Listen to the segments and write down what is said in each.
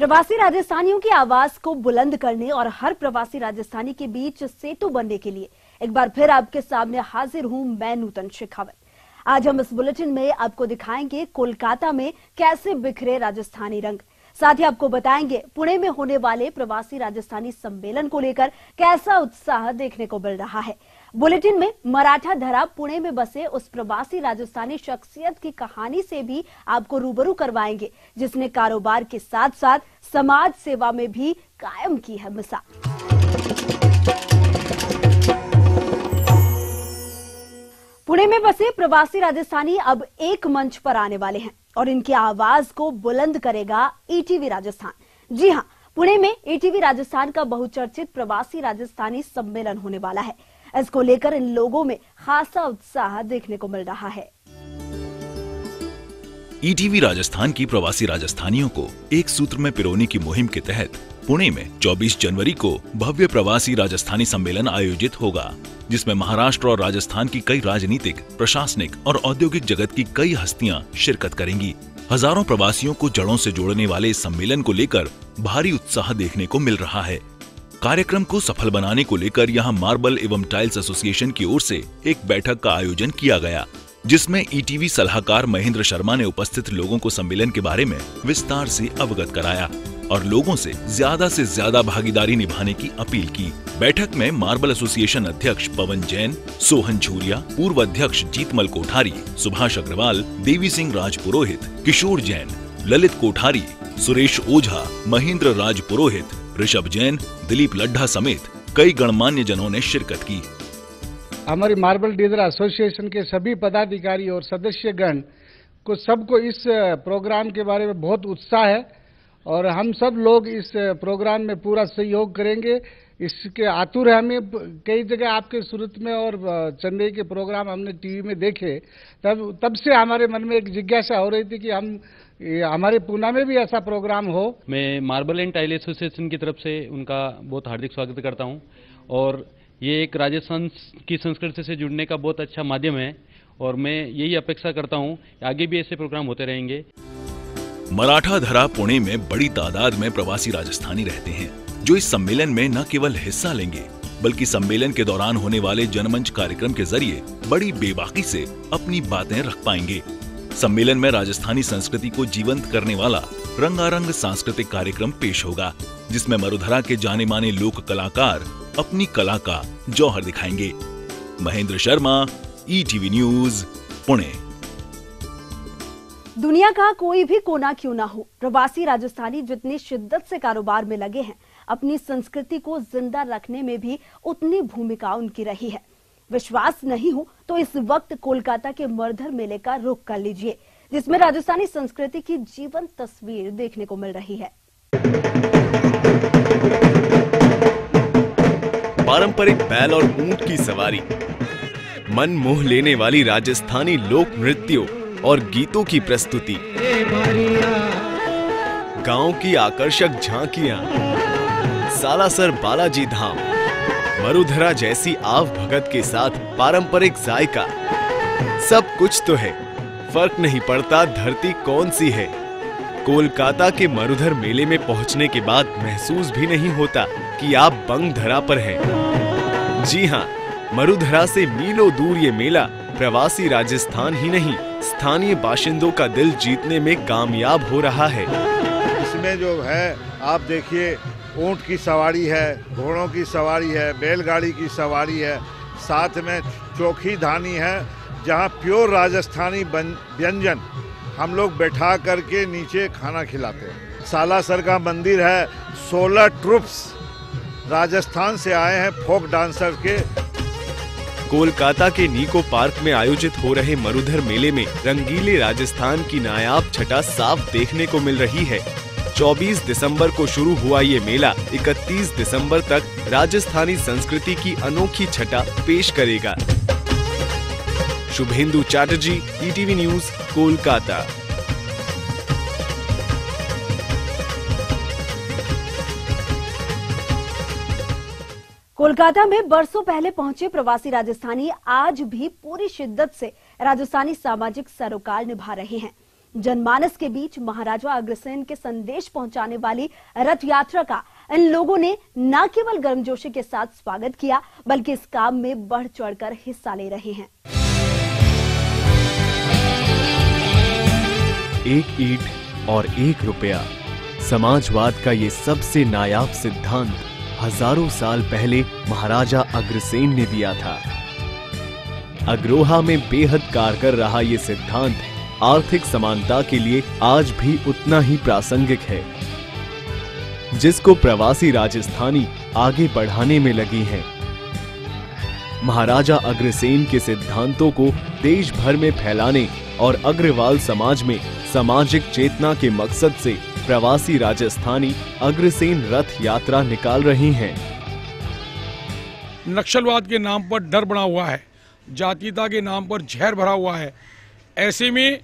प्रवासी राजस्थानियों की आवाज को बुलंद करने और हर प्रवासी राजस्थानी के बीच सेतु बनने के लिए एक बार फिर आपके सामने हाजिर हूं मैं नूतन शेखावत। आज हम इस बुलेटिन में आपको दिखाएंगे कोलकाता में कैसे बिखरे राजस्थानी रंग। साथ ही आपको बताएंगे पुणे में होने वाले प्रवासी राजस्थानी सम्मेलन को लेकर कैसा उत्साह देखने को मिल रहा है। बुलेटिन में मराठा धरा पुणे में बसे उस प्रवासी राजस्थानी शख्सियत की कहानी से भी आपको रूबरू करवाएंगे जिसने कारोबार के साथ साथ समाज सेवा में भी कायम की है मिसाल। पुणे में बसे प्रवासी राजस्थानी अब एक मंच पर आने वाले हैं और इनकी आवाज को बुलंद करेगा ईटीवी राजस्थान। जी हां, पुणे में ईटीवी राजस्थान का बहुचर्चित प्रवासी राजस्थानी सम्मेलन होने वाला है। इसको लेकर इन लोगों में खासा उत्साह देखने को मिल रहा है। ईटीवी राजस्थान की प्रवासी राजस्थानियों को एक सूत्र में पिरोने की मुहिम के तहत पुणे में 24 जनवरी को भव्य प्रवासी राजस्थानी सम्मेलन आयोजित होगा, जिसमें महाराष्ट्र और राजस्थान की कई राजनीतिक, प्रशासनिक और औद्योगिक जगत की कई हस्तियां शिरकत करेंगी। हजारों प्रवासियों को जड़ों से जोड़ने वाले इस सम्मेलन को लेकर भारी उत्साह देखने को मिल रहा है। कार्यक्रम को सफल बनाने को लेकर यहां मार्बल एवं टाइल्स एसोसिएशन की ओर से एक बैठक का आयोजन किया गया, जिसमें ईटीवी सलाहकार महेंद्र शर्मा ने उपस्थित लोगों को सम्मेलन के बारे में विस्तार से अवगत कराया और लोगों से ज्यादा भागीदारी निभाने की अपील की। बैठक में मार्बल एसोसिएशन अध्यक्ष पवन जैन, सोहन झूरिया, पूर्व अध्यक्ष जीतमल कोठारी, सुभाष अग्रवाल, देवी सिंह राजपुरोहित, किशोर जैन, ललित कोठारी, सुरेश ओझा, महेंद्र राजपुरोहित, ऋषभ जैन, दिलीप लड्ढा समेत कई गणमान्य जनों ने शिरकत की। हमारी मार्बल डीलर एसोसिएशन के सभी पदाधिकारी और सदस्यगण को सबको इस प्रोग्राम के बारे में बहुत उत्साह है और हम सब लोग इस प्रोग्राम में पूरा सहयोग करेंगे। इसके आतुर है हमें। कई जगह आपके सूरत में और चेन्नई के प्रोग्राम हमने टीवी में देखे, तब से हमारे मन में एक जिज्ञासा हो रही थी कि हमारे पुणे में भी ऐसा प्रोग्राम हो। मैं मार्बल एंड टाइल एसोसिएशन की तरफ से उनका बहुत हार्दिक स्वागत करता हूं और ये एक राजस्थान की संस्कृति से जुड़ने का बहुत अच्छा माध्यम है और मैं यही अपेक्षा करता हूं आगे भी ऐसे प्रोग्राम होते रहेंगे। मराठा धरा पुणे में बड़ी तादाद में प्रवासी राजस्थानी रहते हैं, जो इस सम्मेलन में न केवल हिस्सा लेंगे बल्कि सम्मेलन के दौरान होने वाले जनमंच कार्यक्रम के जरिए बड़ी बेबाकी से अपनी बातें रख पाएंगे। सम्मेलन में राजस्थानी संस्कृति को जीवंत करने वाला रंगारंग सांस्कृतिक कार्यक्रम पेश होगा, जिसमें मरुधरा के जाने माने लोक कलाकार अपनी कला का जौहर दिखाएंगे। Mahendra Sharma, ETV news, Pune. दुनिया का कोई भी कोना क्यों ना हो, प्रवासी राजस्थानी जितनी शिद्दत से कारोबार में लगे हैं, अपनी संस्कृति को जिंदा रखने में भी उतनी भूमिका उनकी रही है। विश्वास नहीं हो तो इस वक्त कोलकाता के मरुधर मेले का रुख कर लीजिए, जिसमें राजस्थानी संस्कृति की जीवंत तस्वीर देखने को मिल रही है। पारंपरिक बैल और ऊंट की सवारी, मन मोह लेने वाली राजस्थानी लोक नृत्यों और गीतों की प्रस्तुति, गांव की आकर्षक झांकियां, सालासर बालाजी धाम, मरुधरा जैसी आव भगत के साथ पारंपरिक जायका, सब कुछ तो है। फर्क नहीं पड़ता धरती कौन सी है। कोलकाता के मरुधर मेले में पहुंचने के बाद महसूस भी नहीं होता कि आप बंग धरा पर हैं। जी हां, मरुधरा से मीलों दूर ये मेला प्रवासी राजस्थान ही नहीं, स्थानीय बाशिंदों का दिल जीतने में कामयाब हो रहा है। इसमें जो है आप देखिए, ऊंट की सवारी है, घोड़ों की सवारी है, बैलगाड़ी की सवारी है, साथ में चोखी धानी है, जहां प्योर राजस्थानी व्यंजन हम लोग बैठा करके नीचे खाना खिलाते हैं। सालासर का मंदिर है, 16 ट्रुप्स राजस्थान से आए हैं फोक डांसर के। कोलकाता के निको पार्क में आयोजित हो रहे मरुधर मेले में रंगीले राजस्थान की नायाब छटा साफ देखने को मिल रही है। 24 दिसंबर को शुरू हुआ ये मेला 31 दिसंबर तक राजस्थानी संस्कृति की अनोखी छटा पेश करेगा। Shubhendu Chatterjee, ETV news, Kolkata. कोलकाता में बरसों पहले पहुंचे प्रवासी राजस्थानी आज भी पूरी शिद्दत से राजस्थानी सामाजिक सरोकार निभा रहे हैं। जनमानस के बीच महाराजा अग्रसेन के संदेश पहुंचाने वाली रथ यात्रा का इन लोगों ने न केवल गर्मजोशी के साथ स्वागत किया, बल्कि इस काम में बढ़ चढ़कर हिस्सा ले रहे हैं। एक ईंट और 1 रुपया, समाजवाद का ये सबसे नायाब सिद्धांत हजारों साल पहले महाराजा अग्रसेन ने दिया था। अग्रोहा में बेहद कारगर रहा ये सिद्धांत आर्थिक समानता के लिए आज भी उतना ही प्रासंगिक है, जिसको प्रवासी राजस्थानी आगे बढ़ाने में लगी हैं। महाराजा अग्रसेन के सिद्धांतों को देश भर में फैलाने और अग्रवाल समाज में सामाजिक चेतना के मकसद से प्रवासी राजस्थानी अग्रसेन रथ यात्रा निकाल रहे हैं। नक्सलवाद के नाम पर डर बना हुआ है, जातीयता के नाम पर जहर भरा हुआ है। ऐसे में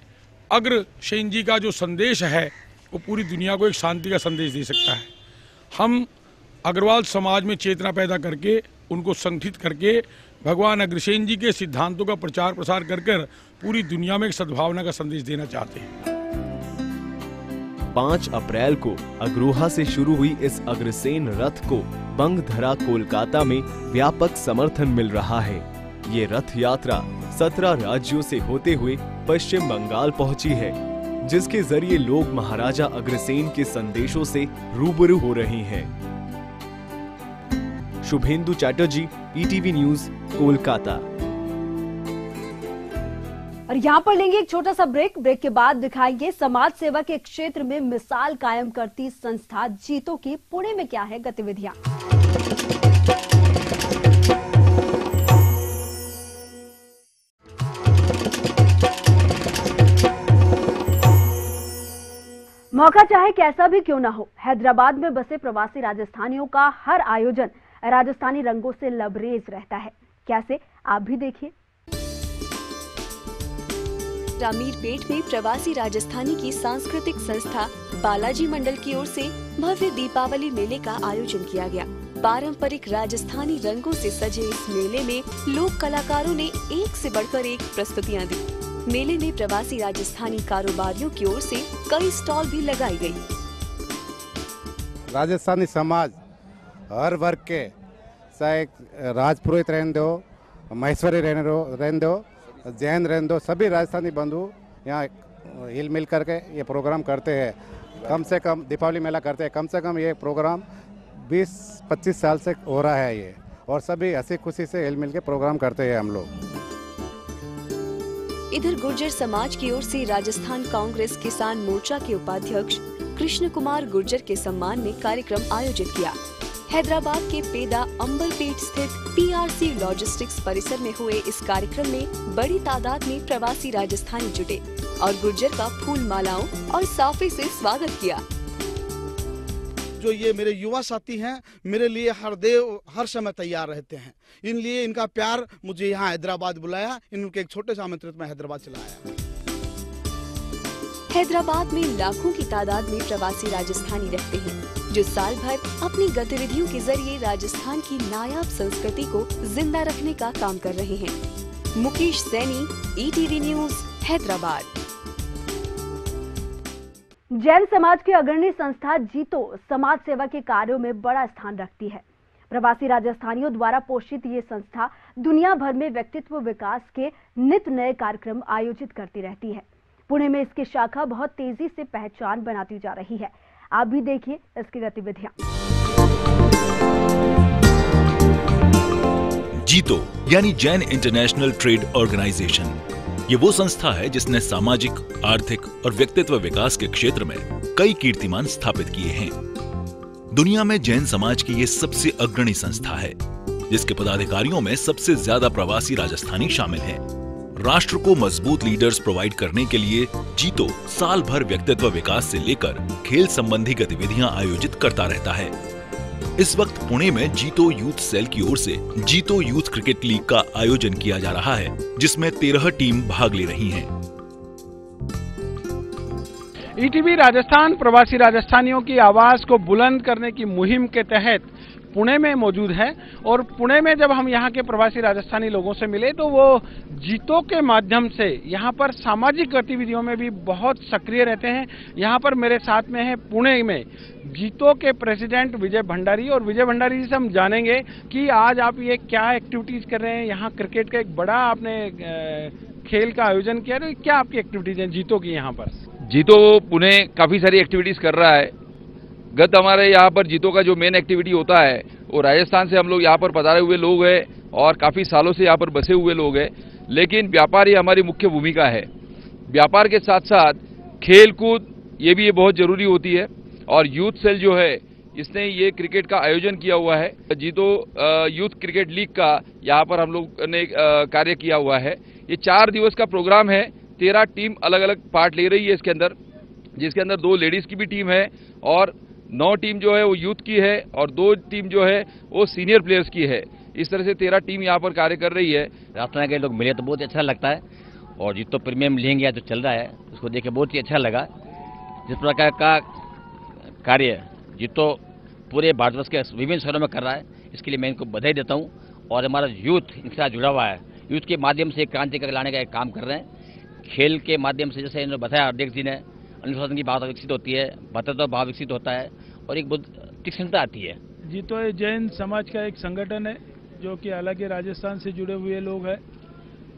अग्रसेन जी का जो संदेश है वो पूरी दुनिया को एक शांति का संदेश दे सकता है। हम अग्रवाल समाज में चेतना पैदा करके उनको संगठित करके भगवान अग्रसेन जी के सिद्धांतों का प्रचार प्रसार कर पूरी दुनिया में एक सद्भावना का संदेश देना चाहते हैं। 5 अप्रैल को अग्रोहा से शुरू हुई इस अग्रसेन रथ को बंगधरा कोलकाता में व्यापक समर्थन मिल रहा है। ये रथ यात्रा 17 राज्यों से होते हुए पश्चिम बंगाल पहुंची है, जिसके जरिए लोग महाराजा अग्रसेन के संदेशों से रूबरू हो रहे हैं। Shubhendu Chatterjee, ETV news, Kolkata. और यहाँ पर लेंगे एक छोटा सा ब्रेक के बाद दिखाएंगे समाज सेवा के क्षेत्र में मिसाल कायम करती संस्था जीतो की पुणे में क्या है गतिविधियां। मौका चाहे कैसा भी क्यों ना हो, हैदराबाद में बसे प्रवासी राजस्थानियों का हर आयोजन राजस्थानी रंगों से लबरेज रहता है। कैसे, आप भी देखिए। रामीरपेट में प्रवासी राजस्थानी की सांस्कृतिक संस्था बालाजी मंडल की ओर से भव्य दीपावली मेले का आयोजन किया गया। पारंपरिक राजस्थानी रंगों से सजे इस मेले में लोक कलाकारों ने एक से बढ़कर एक प्रस्तुतियां दी। मेले में प्रवासी राजस्थानी कारोबारियों की ओर से कई स्टॉल भी लगाई गई। राजस्थानी समाज हर वर्ग के, चाहे राजपुरोहित रहने दो, महेश्वरी रहने दो, जैन रहने दो, सभी राजस्थानी बंधु यहाँ हिल मिल करके ये प्रोग्राम करते हैं। कम से कम दीपावली मेला करते हैं, कम से कम ये प्रोग्राम 20-25 साल से हो रहा है ये, और सभी हंसी खुशी से हिल मिल के प्रोग्राम करते हैं हम लोग। इधर गुर्जर समाज की ओर से राजस्थान कांग्रेस किसान मोर्चा के उपाध्यक्ष कृष्ण कुमार गुर्जर के सम्मान में कार्यक्रम आयोजित किया। हैदराबाद के पेदा अंबरपेट स्थित पीआरसी लॉजिस्टिक्स परिसर में हुए इस कार्यक्रम में बड़ी तादाद में प्रवासी राजस्थानी जुटे और गुर्जर का फूल मालाओं और साफे से स्वागत किया। जो ये मेरे युवा साथी हैं, मेरे लिए हर समय तैयार रहते हैं। इन लिए इनका प्यार मुझे यहाँ हैदराबाद बुलाया, इनके एक छोटे से आमंत्रित में हैदराबाद चला आया। हैदराबाद में लाखों की तादाद में प्रवासी राजस्थानी रहते हैं, जो साल भर अपनी गतिविधियों के जरिए राजस्थान की नायाब संस्कृति को जिंदा रखने का काम कर रहे हैं। Mukesh Saini, ETV news, Hyderabad. जैन समाज की अग्रणी संस्था जीतो समाज सेवा के कार्यों में बड़ा स्थान रखती है। प्रवासी राजस्थानियों द्वारा पोषित ये संस्था दुनिया भर में व्यक्तित्व विकास के नित नए कार्यक्रम आयोजित करती रहती है। पुणे में इसकी शाखा बहुत तेजी से पहचान बनाती जा रही है। आप भी देखिए इसकी गतिविधियां। जीतो यानी जैन इंटरनेशनल ट्रेड ऑर्गेनाइजेशन, ये वो संस्था है जिसने सामाजिक, आर्थिक और व्यक्तित्व विकास के क्षेत्र में कई कीर्तिमान स्थापित किए हैं। दुनिया में जैन समाज की ये सबसे अग्रणी संस्था है, जिसके पदाधिकारियों में सबसे ज्यादा प्रवासी राजस्थानी शामिल हैं। राष्ट्र को मजबूत लीडर्स प्रोवाइड करने के लिए जीतो साल भर व्यक्तित्व विकास से लेकर खेल संबंधी गतिविधियां आयोजित करता रहता है। इस वक्त पुणे में जीतो यूथ सेल की ओर से जीतो यूथ क्रिकेट लीग का आयोजन किया जा रहा है, जिसमें 13 टीम भाग ले रही हैं। ईटीवी राजस्थान प्रवासी राजस्थानियों की आवाज को बुलंद करने की मुहिम के तहत पुणे में मौजूद है। और पुणे में जब हम यहाँ के प्रवासी राजस्थानी लोगों से मिले तो वो जीतों के माध्यम से यहाँ पर सामाजिक गतिविधियों में भी बहुत सक्रिय रहते हैं। यहाँ पर मेरे साथ में है पुणे में जीतों के प्रेसिडेंट विजय भंडारी, और विजय भंडारी जी से हम जानेंगे कि आज आप ये क्या एक्टिविटीज कर रहे हैं। यहाँ क्रिकेट का एक बड़ा आपने खेल का आयोजन किया, तो क्या आपकी एक्टिविटीज हैं जीतों की यहाँ पर? जीतो पुणे काफ़ी सारी एक्टिविटीज़ कर रहा है। गत हमारे यहाँ पर जीतो का जो मेन एक्टिविटी होता है वो राजस्थान से हम लोग यहाँ पर पधारे हुए लोग हैं और काफ़ी सालों से यहाँ पर बसे हुए लोग हैं, लेकिन व्यापार ही हमारी मुख्य भूमिका है। व्यापार के साथ साथ खेल कूद ये भी बहुत ज़रूरी होती है, और यूथ सेल जो है इसने ये क्रिकेट का आयोजन किया हुआ है। जीतो यूथ क्रिकेट लीग का यहाँ पर हम लोग ने कार्य किया हुआ है। ये 4 दिवस का प्रोग्राम है। 13 टीम अलग अलग पार्ट ले रही है इसके अंदर, जिसके अंदर 2 लेडीज़ की भी टीम है और 9 टीम जो है वो यूथ की है और 2 टीम जो है वो सीनियर प्लेयर्स की है। इस तरह से 13 टीम यहाँ पर कार्य कर रही है। राजस्थान के लोग मिले तो बहुत अच्छा लगता है, और जीतो प्रीमियम लेंगे जो चल रहा है उसको देख के बहुत ही अच्छा लगा। जिस प्रकार का कार्य जीतो पूरे भारतवर्ष के विभिन्न शहरों में कर रहा है, इसके लिए मैं इनको बधाई देता हूँ। और हमारा यूथ इनके साथ जुड़ा हुआ है, यूथ के माध्यम से क्रांति लाने का एक काम कर रहे हैं। खेल के माध्यम से, जैसे इन्होंने बताया अध्यक्ष जी ने, अनुशासन की भावना विकसित होती है, भ्रातृत्व भाव विकसित होता है और एक बहुत तीक्ष्णता आती है। जीतो जैन समाज का एक संगठन है जो कि हालांकि राजस्थान से जुड़े हुए लोग हैं,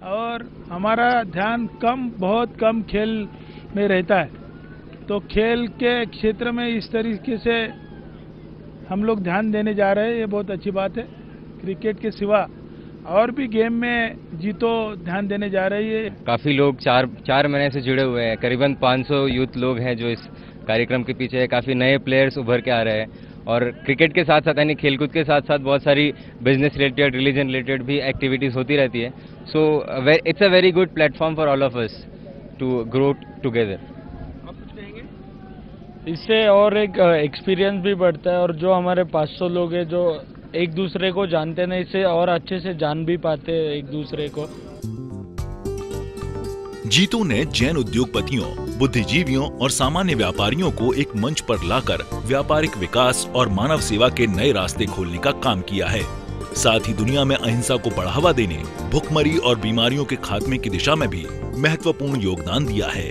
और हमारा ध्यान बहुत कम खेल में रहता है। तो खेल के क्षेत्र में इस तरीके से हम लोग ध्यान देने जा रहे हैं, ये बहुत अच्छी बात है। क्रिकेट के सिवा और भी गेम में जीतो ध्यान देने जा रही है। काफ़ी लोग 4 महीने से जुड़े हुए हैं, करीबन 500 यूथ लोग हैं जो इस कार्यक्रम के पीछे है। काफ़ी नए प्लेयर्स उभर के आ रहे हैं, और क्रिकेट के साथ साथ यानी खेलकूद के साथ साथ बहुत सारी बिजनेस रिलेटेड, रिलीजन रिलेटेड भी एक्टिविटीज़ होती रहती है। So it's a very good platform for all of us to grow together. इससे और एक एक्सपीरियंस भी बढ़ता है, और जो हमारे 500 लोग हैं जो एक दूसरे को जानते नहीं, इससे और अच्छे से जान भी पाते हैं एक दूसरे को। जीतो ने जैन उद्योगपतियों, बुद्धिजीवियों और सामान्य व्यापारियों को एक मंच पर लाकर व्यापारिक विकास और मानव सेवा के नए रास्ते खोलने का काम किया है। साथ ही दुनिया में अहिंसा को बढ़ावा देने, भुखमरी और बीमारियों के खात्मे की दिशा में भी महत्वपूर्ण योगदान दिया है।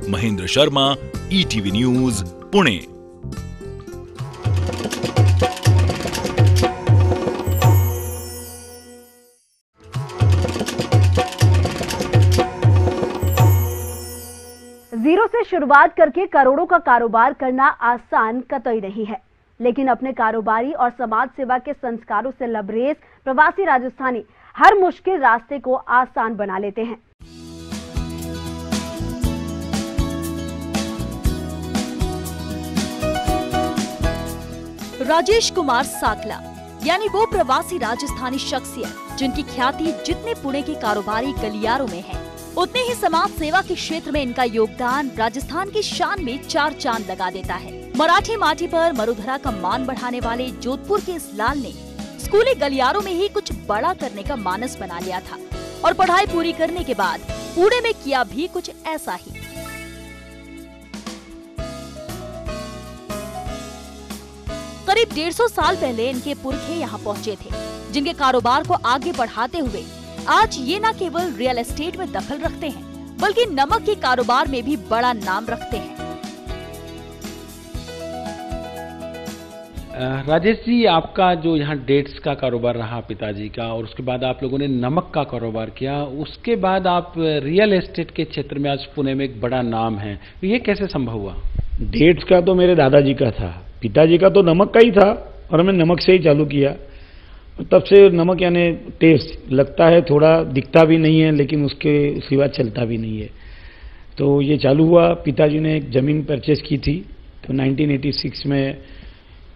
Mahendra Sharma, ETV news, Pune. Zero से शुरुआत करके करोड़ों का कारोबार करना आसान कतई नहीं है, लेकिन अपने कारोबारी और समाज सेवा के संस्कारों से लबरेज प्रवासी राजस्थानी हर मुश्किल रास्ते को आसान बना लेते हैं। राजेश कुमार साकला यानी वो प्रवासी राजस्थानी शख्सियत जिनकी ख्याति जितने पुणे के कारोबारी गलियारों में है, उतने ही समाज सेवा के क्षेत्र में इनका योगदान राजस्थान की शान में 4 चांद लगा देता है। मराठी माटी पर मरुधरा का मान बढ़ाने वाले जोधपुर के इस लाल ने स्कूली गलियारों में ही कुछ बड़ा करने का मानस बना लिया था, और पढ़ाई पूरी करने के बाद पुणे में किया भी कुछ ऐसा ही। करीब 150 साल पहले इनके पुरखे यहाँ पहुँचे थे, जिनके कारोबार को आगे बढ़ाते हुए आज ये न केवल रियल एस्टेट में दखल रखते हैं, बल्कि नमक के कारोबार में भी बड़ा नाम रखते हैं। राजेश जी, आपका जो यहाँ डेट्स का कारोबार रहा पिताजी का, और उसके बाद आप लोगों ने नमक का कारोबार किया, उसके बाद आप रियल एस्टेट के क्षेत्र में आज पुणे में एक बड़ा नाम है, ये कैसे संभव हुआ? डेट्स का तो मेरे दादाजी का था, पिताजी का तो नमक का ही था, और हमें नमक से ही चालू किया। तब से नमक यानी टेस्ट लगता है, थोड़ा दिखता भी नहीं है, लेकिन उसके सिवा चलता भी नहीं है। तो ये चालू हुआ। पिताजी ने एक ज़मीन परचेस की थी, तो 1986 में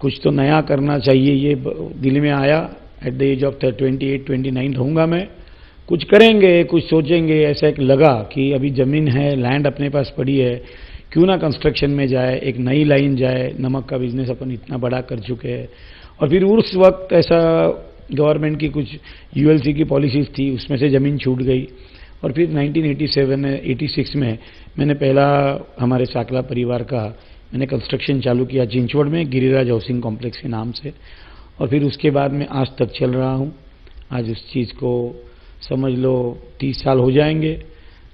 कुछ तो नया करना चाहिए, ये दिल में आया। एट द एज ऑफ 28-29 रहूँगा मैं, कुछ करेंगे, कुछ सोचेंगे। ऐसा एक लगा कि अभी ज़मीन है, लैंड अपने पास पड़ी है, क्यों ना कंस्ट्रक्शन में जाए, एक नई लाइन जाए। नमक का बिजनेस अपन इतना बड़ा कर चुके हैं। और फिर उस वक्त ऐसा गवर्नमेंट की कुछ ULC की पॉलिसीज़ थी, उसमें से ज़मीन छूट गई। और फिर 1986 में मैंने पहला हमारे साकला परिवार का मैंने कंस्ट्रक्शन चालू किया चिंचवड़ में, गिरिराज हाउसिंग कॉम्प्लेक्स के नाम से। और फिर उसके बाद मैं आज तक चल रहा हूँ। आज उस चीज़ को समझ लो 30 साल हो जाएंगे।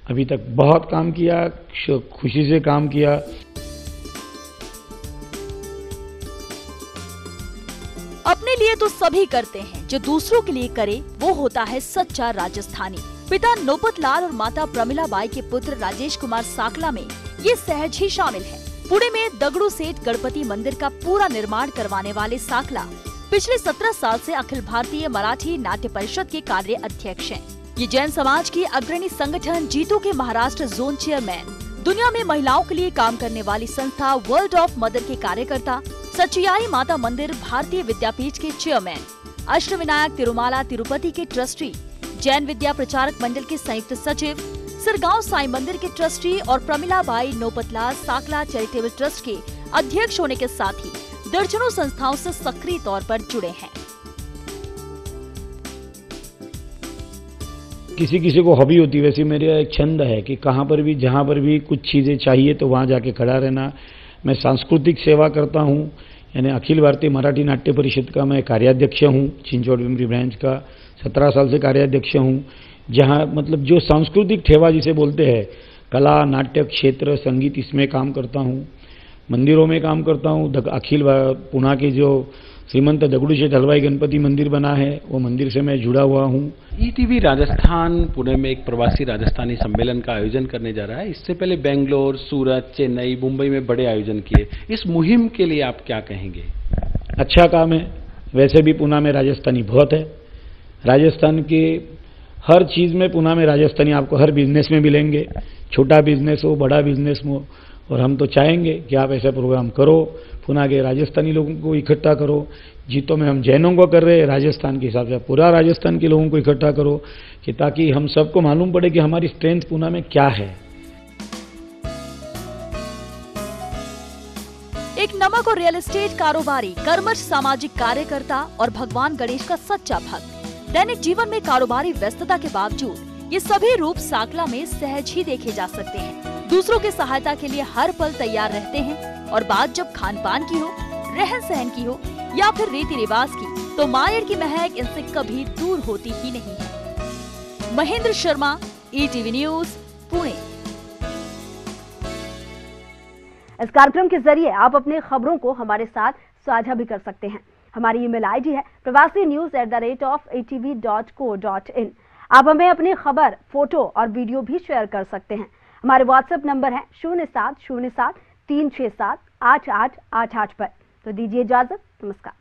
अभी तक बहुत काम किया, खुशी से काम किया। अपने लिए तो सभी करते हैं, जो दूसरों के लिए करे वो होता है सच्चा राजस्थानी। पिता नौपत लाल और माता प्रमिला बाई के पुत्र राजेश कुमार साकला में ये सहज ही शामिल है। पुणे में दगड़ू सेठ गणपति मंदिर का पूरा निर्माण करवाने वाले साकला पिछले 17 साल से अखिल भारतीय मराठी नाट्य परिषद के कार्य अध्यक्ष हैं। ये जैन समाज के अग्रणी संगठन जीतो के महाराष्ट्र जोन चेयरमैन, दुनिया में महिलाओं के लिए काम करने वाली संस्था वर्ल्ड ऑफ मदर के कार्यकर्ता, सचियाई माता मंदिर भारतीय विद्यापीठ के चेयरमैन, अष्टविनायक तिरुमाला तिरुपति के ट्रस्टी, जैन विद्या प्रचारक मंडल के संयुक्त सचिव, सिरगांव साई मंदिर के ट्रस्टी और प्रमिला बाई नौपतलाल साकला चैरिटेबल ट्रस्ट के अध्यक्ष होने के साथ ही दर्जनों संस्थाओं से सक्रिय तौर पर जुड़े हैं। किसी किसी को हॉबी होती है, वैसे मेरा एक छंद है कि कहाँ पर भी जहाँ पर भी कुछ चीज़ें चाहिए तो वहाँ जाके खड़ा रहना। मैं सांस्कृतिक सेवा करता हूँ, यानी अखिल भारतीय मराठी नाट्य परिषद का मैं कार्याध्यक्ष हूँ, चिंचवड पिंपरी ब्रांच का 17 साल से कार्याध्यक्ष हूँ। जहाँ मतलब जो सांस्कृतिक ठेवा जिसे बोलते हैं, कला नाट्य क्षेत्र संगीत, इसमें काम करता हूँ। मंदिरों में काम करता हूँ। अखिल पुणे के जो श्रीमंत दगड़ू सेठ हलवाई गणपति मंदिर बना है, वो मंदिर से मैं जुड़ा हुआ हूँ। ईटीवी राजस्थान पुणे में एक प्रवासी राजस्थानी सम्मेलन का आयोजन करने जा रहा है। इससे पहले बेंगलोर, सूरत, चेन्नई, मुंबई में बड़े आयोजन किए। इस मुहिम के लिए आप क्या कहेंगे? अच्छा काम है। वैसे भी पुणे में राजस्थानी बहुत है। राजस्थान के हर चीज़ में पुणे में राजस्थानी आपको हर बिजनेस में मिलेंगे, छोटा बिजनेस हो बड़ा बिजनेस हो। और हम तो चाहेंगे कि आप ऐसा प्रोग्राम करो, पुणे के राजस्थानी लोगों को इकट्ठा करो। जीतो में हम जैनों को कर रहे हैं, राजस्थान के हिसाब से पूरा राजस्थान के लोगों को इकट्ठा करो, कि ताकि हम सबको मालूम पड़े कि हमारी स्ट्रेंथ पुणे में क्या है। एक नमक और रियल एस्टेट कारोबारी, कर्मठ सामाजिक कार्यकर्ता और भगवान गणेश का सच्चा भक्त। दैनिक जीवन में कारोबारी व्यस्तता के बावजूद ये सभी रूप साकला में सहज ही देखे जा सकते हैं। दूसरों की सहायता के लिए हर पल तैयार रहते हैं। और बात जब खान पान की हो, रहन सहन की हो या फिर रीति रिवाज की, तो मायर की महक इनसे कभी दूर होती ही नहीं है। Mahendra Sharma, ETV news, Pune. इस कार्यक्रम के जरिए आप अपनी खबरों को हमारे साथ साझा भी कर सकते हैं। हमारी ईमेल आईडी है pravasinews@atv.co.in। आप हमें अपनी खबर, फोटो और वीडियो भी शेयर कर सकते हैं। हमारे व्हाट्सएप नंबर है 0707 367 8888 पर। तो दीजिए इजाजत, नमस्कार।